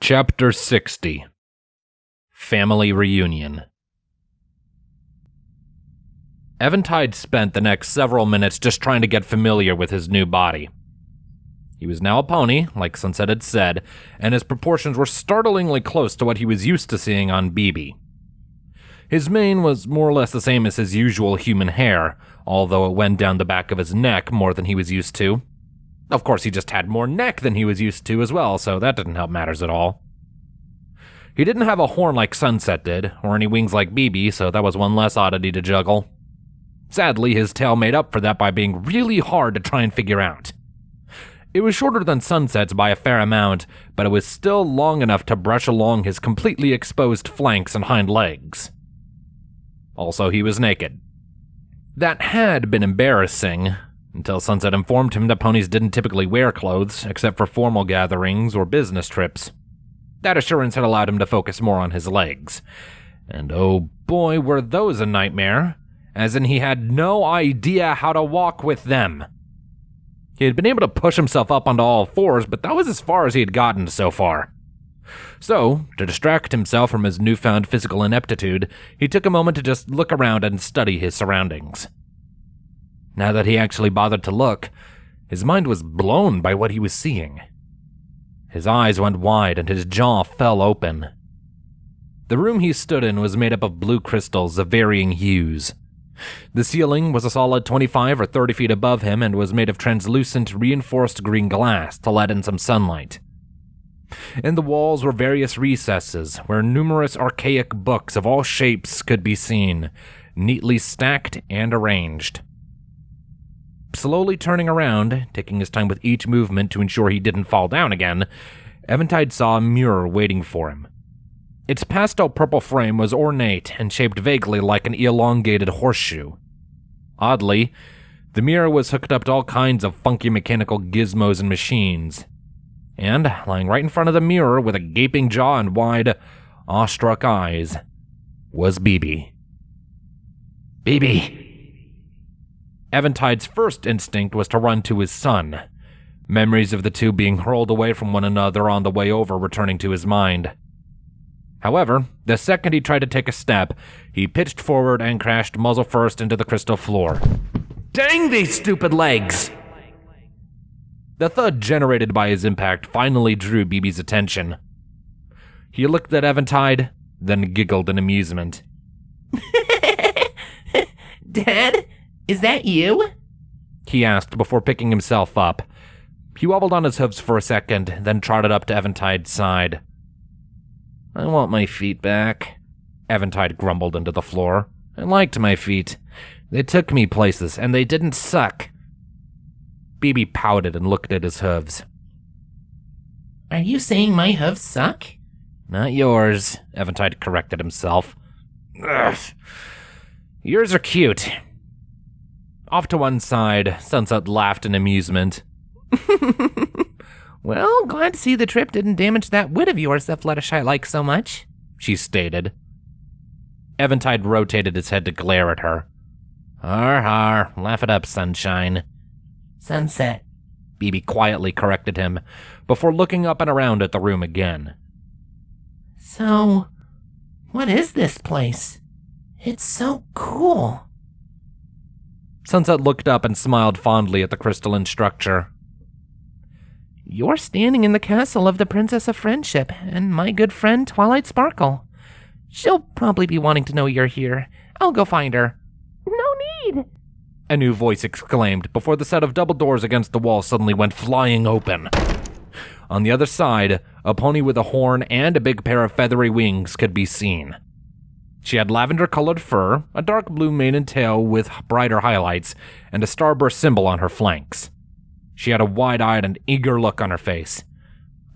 Chapter 60 Family Reunion. Eventide spent the next several minutes just trying to get familiar with his new body. He was now a pony, like Sunset had said, and his proportions were startlingly close to what he was used to seeing on BB. His mane was more or less the same as his usual human hair, although it went down the back of his neck more than he was used to. Of course, he just had more neck than he was used to as well, so that didn't help matters at all. He didn't have a horn like Sunset did, or any wings like BB, so that was one less oddity to juggle. Sadly, his tail made up for that by being really hard to try and figure out. It was shorter than Sunset's by a fair amount, but it was still long enough to brush along his completely exposed flanks and hind legs. Also, he was naked. That had been embarrassing, until Sunset informed him that ponies didn't typically wear clothes, except for formal gatherings or business trips. That assurance had allowed him to focus more on his legs. And oh boy, were those a nightmare, as in he had no idea how to walk with them. He had been able to push himself up onto all fours, but that was as far as he had gotten so far. So, to distract himself from his newfound physical ineptitude, he took a moment to just look around and study his surroundings. Now that he actually bothered to look, his mind was blown by what he was seeing. His eyes went wide and his jaw fell open. The room he stood in was made up of blue crystals of varying hues. The ceiling was a solid 25 or 30 feet above him and was made of translucent, reinforced green glass to let in some sunlight. In the walls were various recesses where numerous archaic books of all shapes could be seen, neatly stacked and arranged. Slowly turning around, taking his time with each movement to ensure he didn't fall down again, Eventide saw a mirror waiting for him. Its pastel purple frame was ornate and shaped vaguely like an elongated horseshoe. Oddly, the mirror was hooked up to all kinds of funky mechanical gizmos and machines. And, lying right in front of the mirror with a gaping jaw and wide, awestruck eyes, was BB. BB! Eventide's first instinct was to run to his son, memories of the two being hurled away from one another on the way over returning to his mind. However, the second he tried to take a step, he pitched forward and crashed muzzle first into the crystal floor. Dang these stupid legs! The thud generated by his impact finally drew BB's attention. He looked at Eventide, then giggled in amusement. Dad? Is that you? He asked before picking himself up. He wobbled on his hooves for a second, then trotted up to Eventide's side. I want my feet back, Eventide grumbled into the floor. I liked my feet. They took me places, and they didn't suck. BB pouted and looked at his hooves. Are you saying my hooves suck? Not yours, Eventide corrected himself. Ugh. Yours are cute. Off to one side, Sunset laughed in amusement. Well, glad to see the trip didn't damage that wit of yours that Fluttershy likes so much, she stated. Eventide rotated his head to glare at her. Har har, laugh it up, sunshine. Sunset, BB quietly corrected him, before looking up and around at the room again. So, what is this place? It's so cool. Sunset looked up and smiled fondly at the crystalline structure. You're standing in the castle of the Princess of Friendship and my good friend Twilight Sparkle. She'll probably be wanting to know you're here. I'll go find her. No need! A new voice exclaimed before the set of double doors against the wall suddenly went flying open. On the other side, a pony with a horn and a big pair of feathery wings could be seen. She had lavender-colored fur, a dark blue mane and tail with brighter highlights, and a starburst symbol on her flanks. She had a wide-eyed and eager look on her face.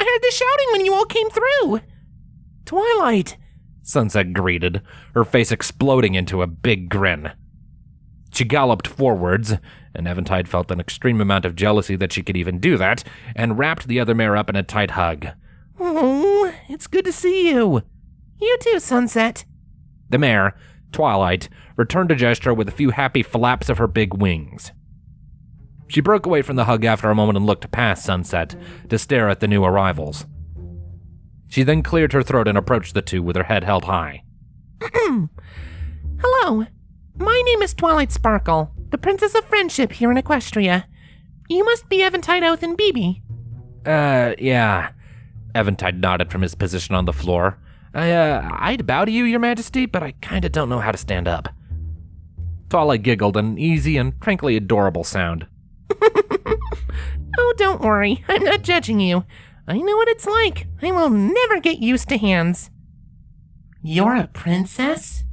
I heard the shouting when you all came through. Twilight, Sunset greeted, her face exploding into a big grin. She galloped forwards, and Eventide felt an extreme amount of jealousy that she could even do that, and wrapped the other mare up in a tight hug. Oh, it's good to see you. You too, Sunset. The mare, Twilight, returned a gesture with a few happy flaps of her big wings. She broke away from the hug after a moment and looked past Sunset to stare at the new arrivals. She then cleared her throat and approached the two with her head held high. Hello. My name is Twilight Sparkle, the Princess of Friendship here in Equestria. You must be Eventide Oath and BB. Yeah. Eventide nodded from his position on the floor. I'd bow to you, Your Majesty, but I kinda don't know how to stand up. Twilight giggled, an easy and frankly adorable sound. Oh, don't worry. I'm not judging you. I know what it's like. I will never get used to hands. You're a princess?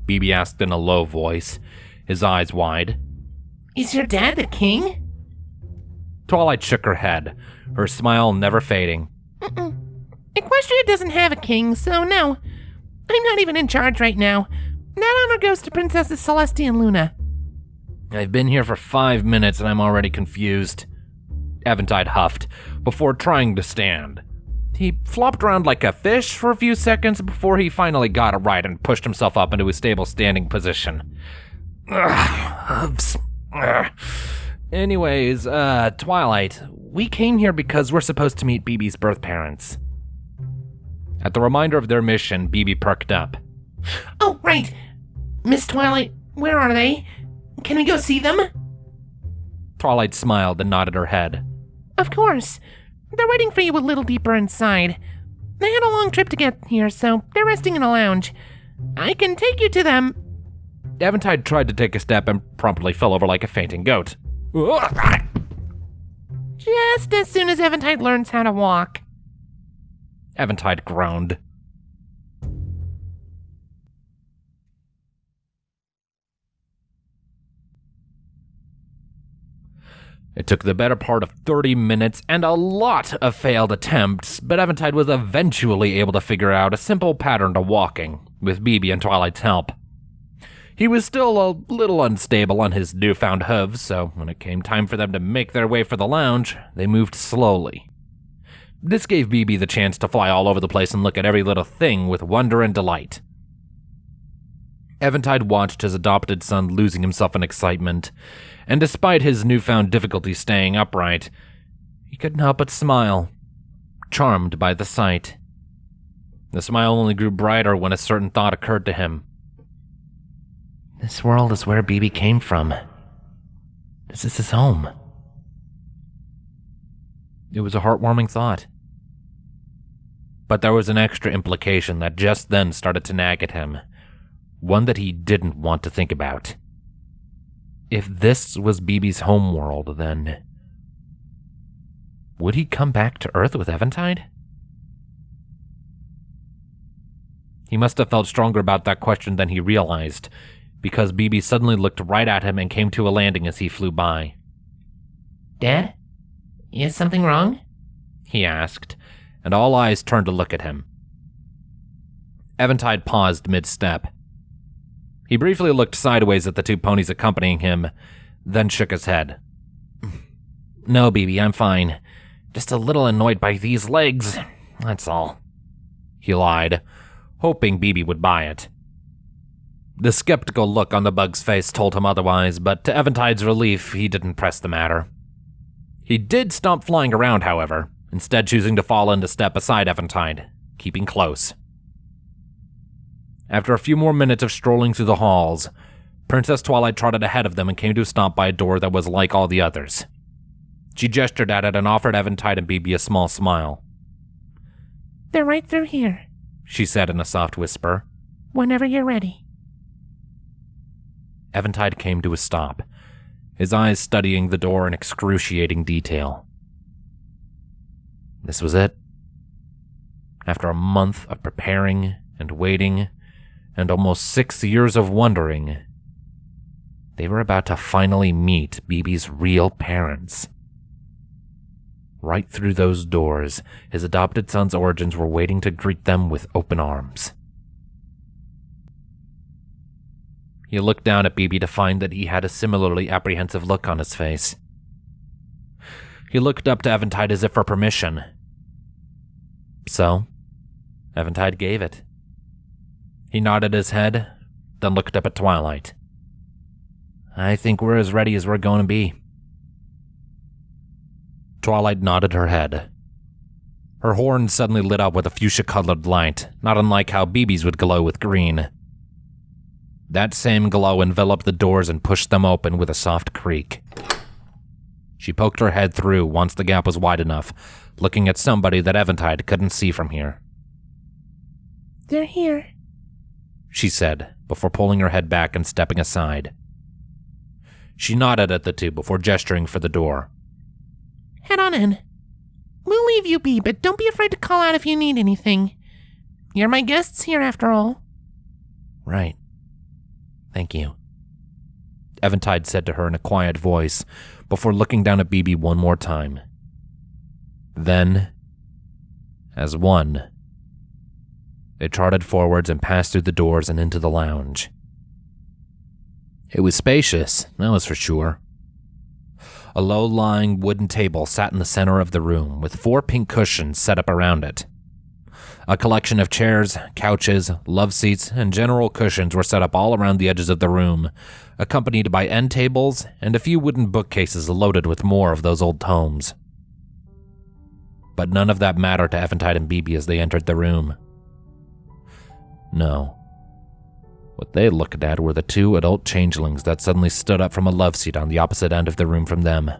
BB asked in a low voice, his eyes wide. Is your dad the king? Twilight shook her head, her smile never fading. Equestria doesn't have a king, so no. I'm not even in charge right now. That honor goes to Princesses Celeste and Luna. I've been here for 5 minutes and I'm already confused. Eventide huffed, before trying to stand. He flopped around like a fish for a few seconds before he finally got it right and pushed himself up into a stable standing position. Anyways, Twilight, we came here because we're supposed to meet BB's birth parents. At the reminder of their mission, BB perked up. Oh, right. Miss Twilight, where are they? Can we go see them? Twilight smiled and nodded her head. Of course. They're waiting for you a little deeper inside. They had a long trip to get here, so they're resting in a lounge. I can take you to them. Eventide tried to take a step and promptly fell over like a fainting goat. Just as soon as Eventide learns how to walk. Eventide groaned. It took the better part of 30 minutes and a lot of failed attempts, but Eventide was eventually able to figure out a simple pattern to walking, with BB and Twilight's help. He was still a little unstable on his newfound hooves, so when it came time for them to make their way for the lounge, they moved slowly. This gave BB the chance to fly all over the place and look at every little thing with wonder and delight. Eventide watched his adopted son losing himself in excitement, and despite his newfound difficulty staying upright, he couldn't help but smile, charmed by the sight. The smile only grew brighter when a certain thought occurred to him. This world is where BB came from. This is his home. It was a heartwarming thought. But there was an extra implication that just then started to nag at him, one that he didn't want to think about. If this was BB's homeworld, then would he come back to Earth with Eventide? He must have felt stronger about that question than he realized, because BB suddenly looked right at him and came to a landing as he flew by. Dad? Is something wrong? He asked, and all eyes turned to look at him. Eventide paused mid-step. He briefly looked sideways at the two ponies accompanying him, then shook his head. No, BB, I'm fine. Just a little annoyed by these legs, that's all. He lied, hoping BB would buy it. The skeptical look on the bug's face told him otherwise, but to Eventide's relief, he didn't press the matter. He did stop flying around, however, instead choosing to fall into step beside Eventide, keeping close. After a few more minutes of strolling through the halls, Princess Twilight trotted ahead of them and came to a stop by a door that was like all the others. She gestured at it and offered Eventide and BB a small smile. They're right through here, she said in a soft whisper. Whenever you're ready. Eventide came to a stop, his eyes studying the door in excruciating detail. This was it. After a month of preparing and waiting, and almost 6 years of wondering, they were about to finally meet BB's real parents. Right through those doors, his adopted son's origins were waiting to greet them with open arms. He looked down at BB to find that he had a similarly apprehensive look on his face. He looked up to Eventide as if for permission. So, Eventide gave it. He nodded his head, then looked up at Twilight. I think we're as ready as we're going to be. Twilight nodded her head. Her horn suddenly lit up with a fuchsia-colored light, not unlike how BB's would glow with green. That same glow enveloped the doors and pushed them open with a soft creak. She poked her head through once the gap was wide enough, looking at somebody that Eventide couldn't see from here. "They're here," she said, before pulling her head back and stepping aside. She nodded at the two before gesturing for the door. "Head on in. We'll leave you be, but don't be afraid to call out if you need anything. You're my guests here, after all." "Right. Thank you," Eventide said to her in a quiet voice, before looking down at BB one more time. Then, as one, they trotted forwards and passed through the doors and into the lounge. It was spacious, that was for sure. A low-lying wooden table sat in the center of the room, with 4 pink cushions set up around it. A collection of chairs, couches, love seats, and general cushions were set up all around the edges of the room, accompanied by end tables and a few wooden bookcases loaded with more of those old tomes. But none of that mattered to Eventide and BB as they entered the room. No. What they looked at were the 2 adult changelings that suddenly stood up from a love seat on the opposite end of the room from them.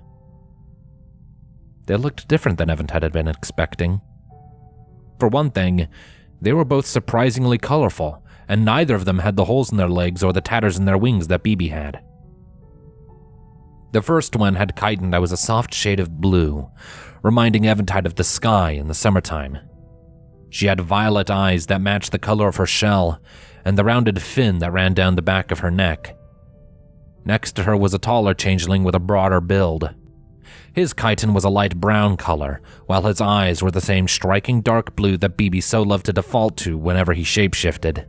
They looked different than Eventide had been expecting. For one thing, they were both surprisingly colorful, and neither of them had the holes in their legs or the tatters in their wings that BB had. The first one had chitin that was a soft shade of blue, reminding Eventide of the sky in the summertime. She had violet eyes that matched the color of her shell, and the rounded fin that ran down the back of her neck. Next to her was a taller changeling with a broader build. His chitin was a light brown color, while his eyes were the same striking dark blue that BB so loved to default to whenever he shapeshifted.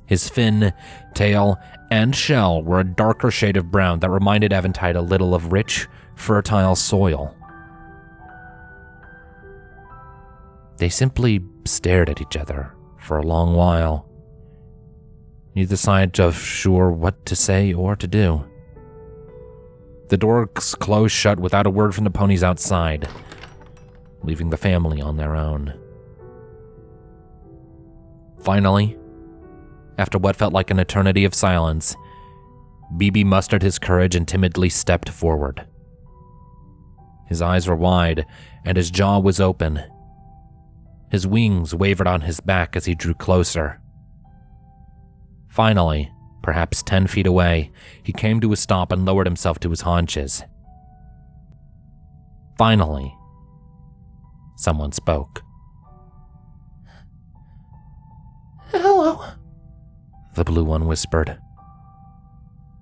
His fin, tail, and shell were a darker shade of brown that reminded Eventide a little of rich, fertile soil. They simply stared at each other for a long while, neither side sure what to say or to do. The doors closed shut without a word from the ponies outside, leaving the family on their own. Finally, after what felt like an eternity of silence, BB mustered his courage and timidly stepped forward. His eyes were wide, and his jaw was open. His wings wavered on his back as he drew closer. Finally, perhaps 10 feet away, he came to a stop and lowered himself to his haunches. Finally, someone spoke. "Hello," the blue one whispered,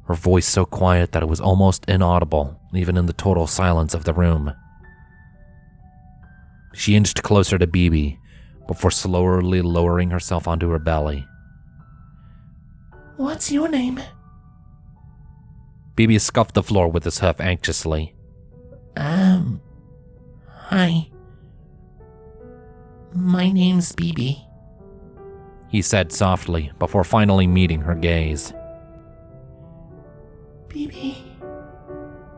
her voice so quiet that it was almost inaudible, even in the total silence of the room. She inched closer to BB, before slowly lowering herself onto her belly. "What's your name?" BB scuffed the floor with his hoof anxiously. Hi. My name's BB," he said softly, before finally meeting her gaze. "BB."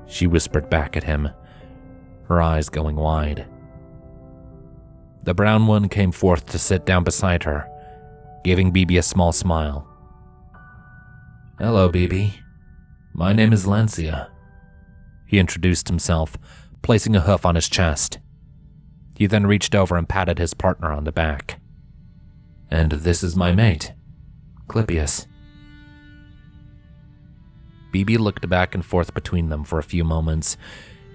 She whispered back at him, her eyes going wide. The brown one came forth to sit down beside her, giving BB a small smile. "Hello, BB. My name is Lancia," he introduced himself, placing a hoof on his chest. He then reached over and patted his partner on the back. "And this is my mate, Clypius." BB looked back and forth between them for a few moments,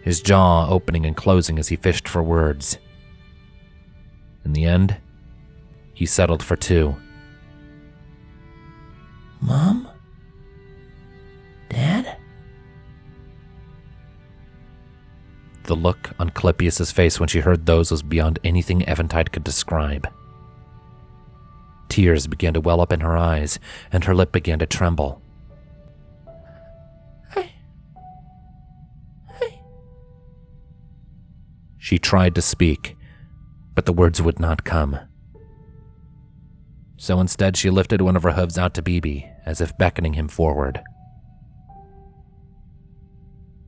his jaw opening and closing as he fished for words. In the end, he settled for 2. "Mom? Dad?" The look on Clypius's face when she heard those was beyond anything Eventide could describe. Tears began to well up in her eyes, and her lip began to tremble. She tried to speak, but the words would not come. So instead, she lifted one of her hooves out to BB, as if beckoning him forward.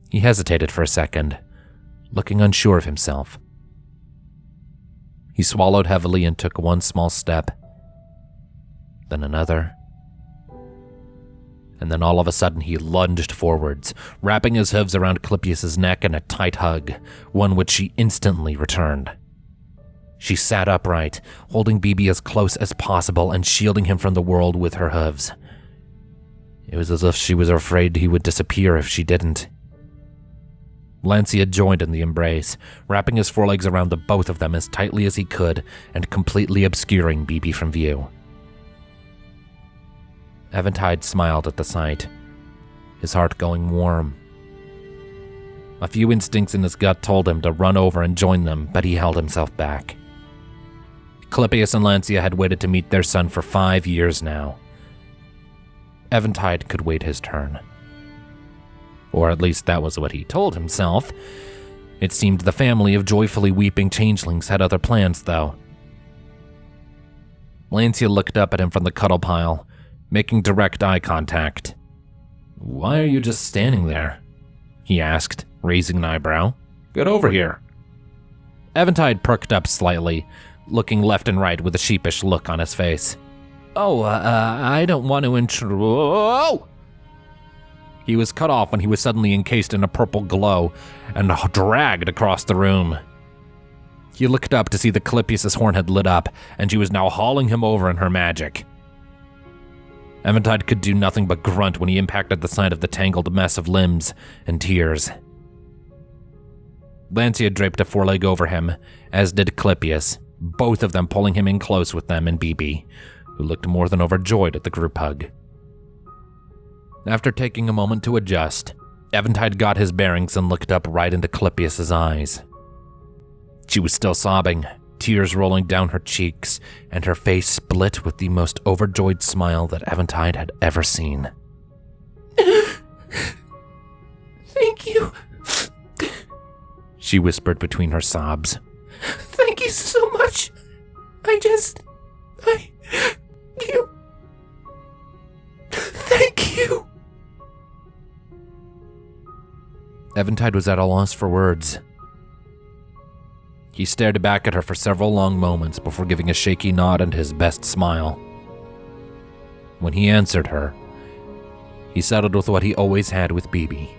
He hesitated for a second, looking unsure of himself. He swallowed heavily and took one small step, then another. And then all of a sudden he lunged forwards, wrapping his hooves around Clypeus' neck in a tight hug, one which she instantly returned. She sat upright, holding BB as close as possible and shielding him from the world with her hooves. It was as if she was afraid he would disappear if she didn't. Lancia joined in the embrace, wrapping his forelegs around the both of them as tightly as he could and completely obscuring BB from view. Eventide smiled at the sight, his heart going warm. A few instincts in his gut told him to run over and join them, but he held himself back. Clypeus and Lancia had waited to meet their son for 5 years now. Eventide could wait his turn. Or at least that was what he told himself. It seemed the family of joyfully weeping changelings had other plans, though. Lancia looked up at him from the cuddle pile, making direct eye contact. "Why are you just standing there?" he asked, raising an eyebrow. "Get over here." Eventide perked up slightly, looking left and right with a sheepish look on his face. I don't want to intrude." He was cut off when he was suddenly encased in a purple glow and dragged across the room. He looked up to see that Clypeus' horn had lit up, and she was now hauling him over in her magic. Eventide could do nothing but grunt when he impacted the side of the tangled mess of limbs and tears. Lancia draped a foreleg over him, as did Clypeus, both of them pulling him in close with them and BB, who looked more than overjoyed at the group hug. After taking a moment to adjust, Eventide got his bearings and looked up right into Clypeus' eyes. She was still sobbing, tears rolling down her cheeks, and her face split with the most overjoyed smile that Eventide had ever seen. Thank you. She whispered between her sobs. Thank you so much. Thank you. Eventide was at a loss for words. He stared back at her for several long moments before giving a shaky nod and his best smile. When he answered her, he settled with what he always had with BB.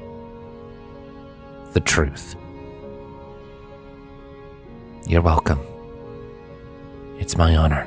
The truth. You're welcome. It's my honor.